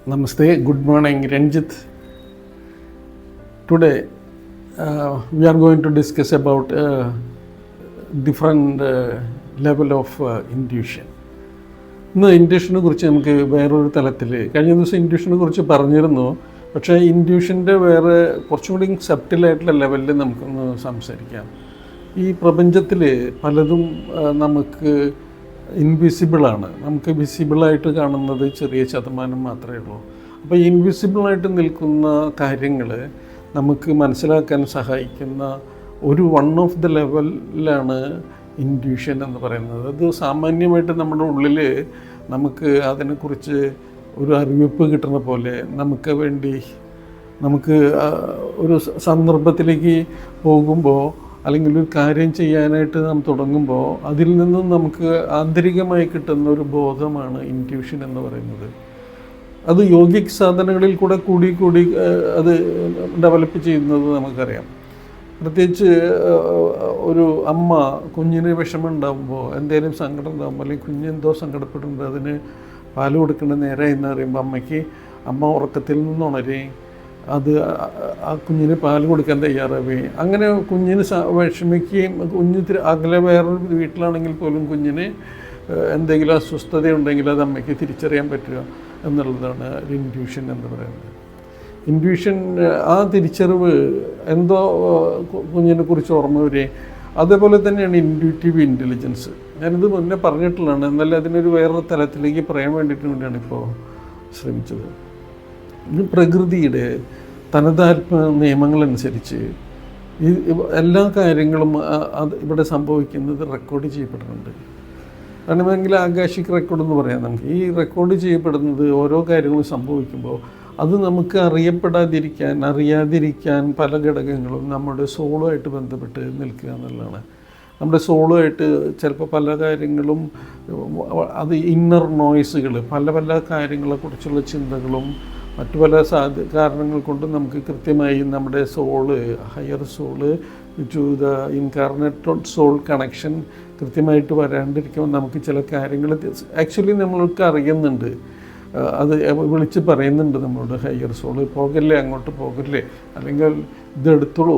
Namaste, good morning, Ranjit. Today we are going to discuss about different level of intuition. ഇന്ന് ഇൻഡ്യൂഷനെ കുറിച്ച് നമുക്ക് വേറൊരു തലത്തിൽ കഴിഞ്ഞ ദിവസം ഇൻഡ്യൂഷനെ കുറിച്ച് പറഞ്ഞിരുന്നു. പക്ഷേ ഇൻഡ്യൂഷൻ്റെ വേറെ കുറച്ചും കൂടി സബ്റ്റിലായിട്ടുള്ള ലെവലിൽ നമുക്കൊന്ന് സംസാരിക്കാം. ഈ പ്രപഞ്ചത്തിൽ പലതും നമുക്ക് ഇൻവിസിബിളാണ്. നമുക്ക് വിസിബിളായിട്ട് കാണുന്നത് ചെറിയ ശതമാനം മാത്രമേ ഉള്ളൂ. അപ്പോൾ ഇൻവിസിബിളായിട്ട് നിൽക്കുന്ന കാര്യങ്ങൾ നമുക്ക് മനസ്സിലാക്കാൻ സഹായിക്കുന്ന ഒരു വൺ ഓഫ് ദ ലെവലിലാണ് ഇൻഡ്യൂഷൻ എന്ന് പറയുന്നത്. അത് സാമാന്യമായിട്ട് നമ്മുടെ ഉള്ളിൽ നമുക്ക് അതിനെക്കുറിച്ച് ഒരു അറിവിപ്പ് കിട്ടുന്ന പോലെ നമുക്ക് ഒരു സന്ദർഭത്തിലേക്ക് പോകുമ്പോൾ അല്ലെങ്കിൽ ഒരു കാര്യം ചെയ്യാനായിട്ട് നാം തുടങ്ങുമ്പോൾ അതിൽ നിന്നും നമുക്ക് ആന്തരികമായി കിട്ടുന്ന ഒരു ബോധമാണ് ഇൻറ്റ്യൂഷൻ എന്ന് പറയുന്നത്. അത് യോഗിക് സാധനങ്ങളിൽ കൂടി അത് ഡെവലപ്പ് ചെയ്യുന്നത് നമുക്കറിയാം. പ്രത്യേകിച്ച് ഒരു അമ്മ കുഞ്ഞിന് വിഷമം ഉണ്ടാകുമ്പോൾ, എന്തെങ്കിലും സങ്കടം ഉണ്ടാകുമ്പോൾ, അല്ലെങ്കിൽ കുഞ്ഞെന്തോ സങ്കടപ്പെടുന്നുണ്ട്, അതിന് പാല് കൊടുക്കേണ്ട നേരെ എന്ന് പറയുമ്പോൾ അമ്മ ഉറക്കത്തിൽ നിന്നുണരെ അത് ആ കുഞ്ഞിന് പാൽ കൊടുക്കാൻ തയ്യാറാവുകയും അങ്ങനെ കുഞ്ഞിന് വിഷമിക്കുകയും കുഞ്ഞ് അകലെ വേറൊരു വീട്ടിലാണെങ്കിൽ പോലും കുഞ്ഞിന് എന്തെങ്കിലും അസ്വസ്ഥതയുണ്ടെങ്കിൽ അത് അമ്മയ്ക്ക് തിരിച്ചറിയാൻ പറ്റുക എന്നുള്ളതാണ് ഒരു ഇൻറ്റ്യൂഷൻ എന്ന് പറയുന്നത്. ഇൻറ്റ്യൂഷൻ ആ തിരിച്ചറിവ് എന്തോ കുഞ്ഞിനെ കുറിച്ച് ഓർമ്മ വരികയും അതേപോലെ തന്നെയാണ് ഇൻറ്റ്യൂട്ടീവ് ഇൻ്റലിജൻസ്. ഞാനിത് മുന്നേ പറഞ്ഞിട്ടുള്ളതാണ്, എന്നാലും അതിനൊരു വേറൊരു തലത്തിലേക്ക് പറയാൻ വേണ്ടിയിട്ട് വേണ്ടിയാണ് ഇപ്പോൾ ശ്രമിച്ചത്. ഇത് പ്രകൃതിയുടെ തനതാത്മ നിയമങ്ങളനുസരിച്ച് ഈ എല്ലാ കാര്യങ്ങളും അത് ഇവിടെ സംഭവിക്കുന്നത് റെക്കോർഡ് ചെയ്യപ്പെടുന്നുണ്ട്. വേണമെങ്കിൽ ആകാശിക് റെക്കോർഡ് എന്ന് പറയാം. നമുക്ക് ഈ റെക്കോർഡ് ചെയ്യപ്പെടുന്നത് ഓരോ കാര്യങ്ങളും സംഭവിക്കുമ്പോൾ അത് നമുക്ക് അറിയാതിരിക്കാൻ പല ഘടകങ്ങളും നമ്മുടെ സോളുമായിട്ട് ബന്ധപ്പെട്ട് നിൽക്കുക എന്നുള്ളതാണ്. നമ്മുടെ സോളുമായിട്ട് ചിലപ്പോൾ പല കാര്യങ്ങളും അത് ഇന്നർ നോയ്സുകൾ, പല കാര്യങ്ങളെക്കുറിച്ചുള്ള ചിന്തകളും മറ്റു പല കാരണങ്ങൾ കൊണ്ട് നമുക്ക് കൃത്യമായി നമ്മുടെ soul, higher soul to the incarnated soul connection കൃത്യമായിട്ട് വരാണ്ടിരിക്കുമ്പോൾ നമുക്ക് ചില കാര്യങ്ങൾ ആക്ച്വലി നമ്മൾക്ക് അറിയുന്നുണ്ട്. അത് വിളിച്ച് പറയുന്നുണ്ട് നമ്മളോട്, ഹയർ സോള് പോകല്ലേ, അങ്ങോട്ട് പോകല്ലേ, അല്ലെങ്കിൽ ഇതെടുത്തോളൂ,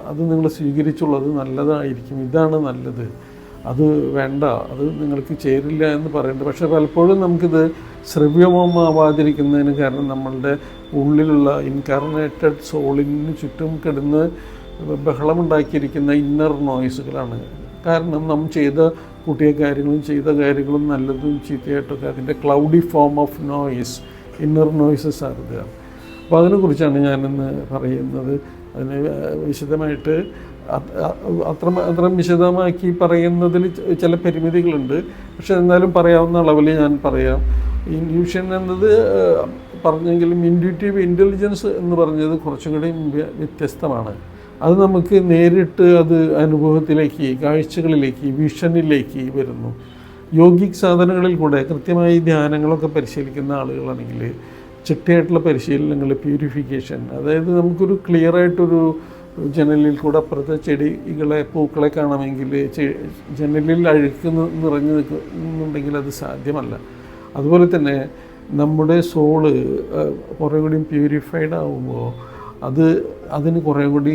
അത് നിങ്ങൾ സ്വീകരിച്ചോളൂ, അത് നല്ലതായിരിക്കും, ഇതാണ് നല്ലത്, അത് വേണ്ട, അത് നിങ്ങൾക്ക് ചേരില്ല എന്ന് പറയുന്നുണ്ട്. പക്ഷേ പലപ്പോഴും നമുക്കിത് ശ്രവ്യമാവാതിരിക്കുന്നതിന് കാരണം നമ്മളുടെ ഉള്ളിലുള്ള ഇൻകാർണേറ്റഡ് സോളിന് ചുറ്റും കിടന്ന് ബഹളമുണ്ടാക്കിയിരിക്കുന്ന ഇന്നർ നോയ്സുകളാണ്. കാരണം നാം കൂട്ടിയ കാര്യങ്ങളും നല്ലതും ചീത്തയായിട്ടൊക്കെ അതിൻ്റെ cloudy form of noise, inner noises ആകുക. അപ്പോൾ അതിനെക്കുറിച്ചാണ് ഞാനിന്ന് പറയുന്നത്. അതിന് വിശദമായിട്ട് അത്ര വിശദമാക്കി പറയുന്നതിൽ ചില പരിമിതികളുണ്ട്. പക്ഷെ എന്നാലും പറയാവുന്ന അളവിൽ ഞാൻ പറയാം. ഇൻറ്റ്യൂഷൻ എന്നത് പറഞ്ഞെങ്കിലും ഇൻറ്റ്യൂട്ടീവ് ഇൻ്റലിജൻസ് എന്ന് പറഞ്ഞത് കുറച്ചും കൂടി വ്യത്യസ്തമാണ്. അത് നമുക്ക് നേരിട്ട് അത് അനുഭവത്തിലേക്ക്, കാഴ്ചകളിലേക്ക്, വിഷനിലേക്ക് വരുന്നു. യോഗിക് സാധനങ്ങളിൽ കൂടെ കൃത്യമായി ധ്യാനങ്ങളൊക്കെ പരിശീലിക്കുന്ന ആളുകളാണെങ്കിൽ ചിട്ടയായിട്ടുള്ള പരിശീലനങ്ങൾ, പ്യൂരിഫിക്കേഷൻ, അതായത് നമുക്കൊരു ക്ലിയറായിട്ടൊരു ജനലിൽ കൂടെ അപ്പുറത്തെ ചെടികളെ, പൂക്കളെ കാണാമെങ്കിൽ ജനലിൽ അഴുക്ക് നിറഞ്ഞു നിൽക്കുന്നുണ്ടെങ്കിൽ അത് സാധ്യമല്ല. അതുപോലെ തന്നെ നമ്മുടെ സോള് കുറേ കൂടി പ്യൂരിഫൈഡ് ആകുമ്പോൾ അതിന് കുറേ കൂടി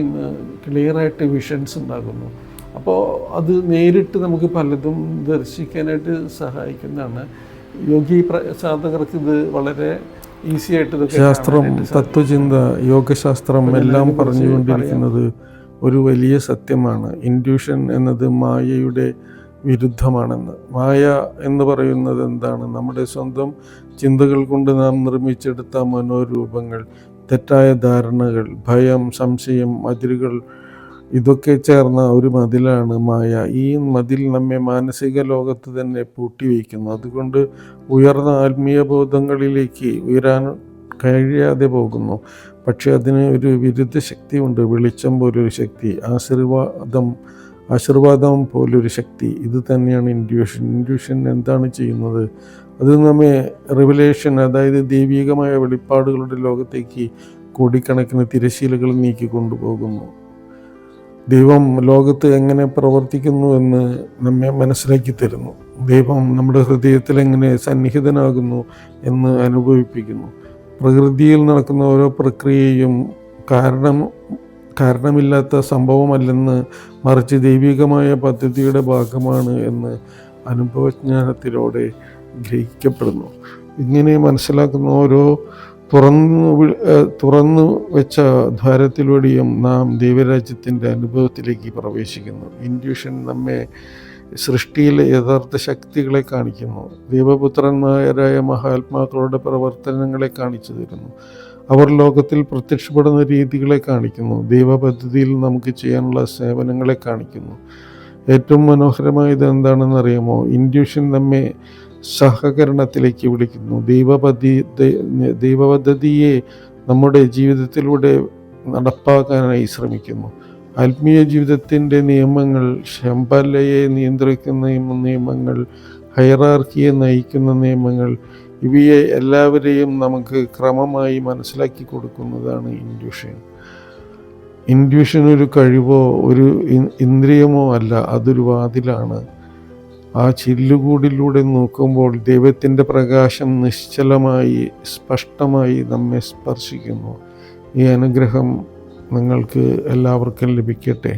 ക്ലിയറായിട്ട് വിഷൻസ് ഉണ്ടാകുന്നു. അപ്പോൾ അത് നേരിട്ട് നമുക്ക് പലതും ദർശിക്കാനായിട്ട് സഹായിക്കുന്നതാണ്. യോഗി സാധകർക്ക് ഇത് വളരെ ഈസി ആയിട്ട് ശാസ്ത്രം, തത്വചിന്ത, യോഗശാസ്ത്രം എല്ലാം പറഞ്ഞുകൊണ്ടിരിക്കുന്നത് ഒരു വലിയ സത്യമാണ്. ഇൻറ്റ്യൂഷൻ എന്നത് മായയുടെ വിരുദ്ധമാണെന്ന്. മായ എന്ന് പറയുന്നത് എന്താണ്? നമ്മുടെ സ്വന്തം ചിന്തകൾ കൊണ്ട് നാം നിർമ്മിച്ചെടുത്ത മനോരൂപങ്ങൾ, തെറ്റായ ധാരണകൾ, ഭയം, സംശയം, അതിരുകൾ, ഇതൊക്കെ ചേർന്ന ഒരു മതിലാണ് മായ. ഈ മതിൽ നമ്മെ മാനസിക ലോകത്ത് തന്നെ പൂട്ടിവയ്ക്കുന്നു. അതുകൊണ്ട് ഉയർന്ന ആത്മീയ ബോധങ്ങളിലേക്ക് ഉയരാൻ കഴിയാതെ പോകുന്നു. പക്ഷെ അതിന് ഒരു വിരുദ്ധ ശക്തിയുണ്ട്. വെളിച്ചം പോലൊരു ശക്തി, ആശീർവാദം പോലൊരു ശക്തി. ഇത് തന്നെയാണ് ഇൻറ്റ്യൂഷൻ. ഇൻറ്റ്യൂഷൻ എന്താണ് ചെയ്യുന്നത്? അത് നമ്മെ റിവലേഷൻ, അതായത് ദൈവികമായ വെളിപ്പാടുകളുടെ ലോകത്തേക്ക് കോടിക്കണക്കിന് തിരശീലകൾ നീക്കി കൊണ്ടുപോകുന്നു. ദൈവം ലോകത്ത് എങ്ങനെ പ്രവർത്തിക്കുന്നു എന്ന് നമ്മെ മനസ്സിലാക്കി തരുന്നു. ദൈവം നമ്മുടെ ഹൃദയത്തിൽ എങ്ങനെ സന്നിഹിതനാകുന്നു എന്ന് അനുഭവിപ്പിക്കുന്നു. പ്രകൃതിയിൽ നടക്കുന്ന ഓരോ പ്രക്രിയയും കാരണമില്ലാത്ത സംഭവമല്ലെന്ന്, മറിച്ച് ദൈവികമായ പദ്ധതിയുടെ ഭാഗമാണ് എന്ന് അനുഭവജ്ഞാനത്തിലൂടെ ഗ്രഹിക്കപ്പെടുന്നു. ഇങ്ങനെ മനസ്സിലാക്കുന്ന ഓരോ തുറന്നു വെച്ച ദ്വാരത്തിലൂടെയും നാം ദൈവരാജ്യത്തിൻ്റെ അനുഭവത്തിലേക്ക് പ്രവേശിക്കുന്നു. ഇൻഡ്യൂഷൻ നമ്മെ സൃഷ്ടിയിലെ യഥാർത്ഥ ശക്തികളെ കാണിക്കുന്നു. ദൈവപുത്രന്മാരായ മഹാത്മാക്കളുടെ പ്രവർത്തനങ്ങളെ കാണിച്ചു തരുന്നു. അവർ ലോകത്തിൽ പ്രത്യക്ഷപ്പെടുന്ന രീതികളെ കാണിക്കുന്നു. ദൈവപദ്ധതിയിൽ നമുക്ക് ചെയ്യാനുള്ള സേവനങ്ങളെ കാണിക്കുന്നു. ഏറ്റവും മനോഹരമായത് എന്താണെന്ന് അറിയാമോ? ഇൻഡ്യൂഷൻ നമ്മെ സഹകരണത്തിലേക്ക് വിളിക്കുന്നു. ദൈവപദ്ധതിയെ നമ്മുടെ ജീവിതത്തിലൂടെ നടപ്പാക്കാനായി ശ്രമിക്കുന്നു. ആത്മീയ ജീവിതത്തിൻ്റെ നിയമങ്ങൾ, ശമ്പലയെ നിയന്ത്രിക്കുന്ന നിയമങ്ങൾ, ഹൈറാർക്കിയെ നയിക്കുന്ന നിയമങ്ങൾ, ഇവയെ എല്ലാവരെയും നമുക്ക് ക്രമമായി മനസ്സിലാക്കി കൊടുക്കുന്നതാണ് ഇൻഡ്യൂഷൻ. ഇൻഡ്യൂഷൻ ഒരു കഴിവോ ഒരു ഇന്ദ്രിയമോ അല്ല, അതൊരു വാതിലാണ്. ആ ചില്ലുകൂടിലൂടെ നോക്കുമ്പോൾ ദൈവത്തിൻ്റെ പ്രകാശം നിശ്ചലമായി സ്പഷ്ടമായി നമ്മെ സ്പർശിക്കുന്നു. ഈ അനുഗ്രഹം നിങ്ങൾക്ക് എല്ലാവർക്കും ലഭിക്കട്ടെ.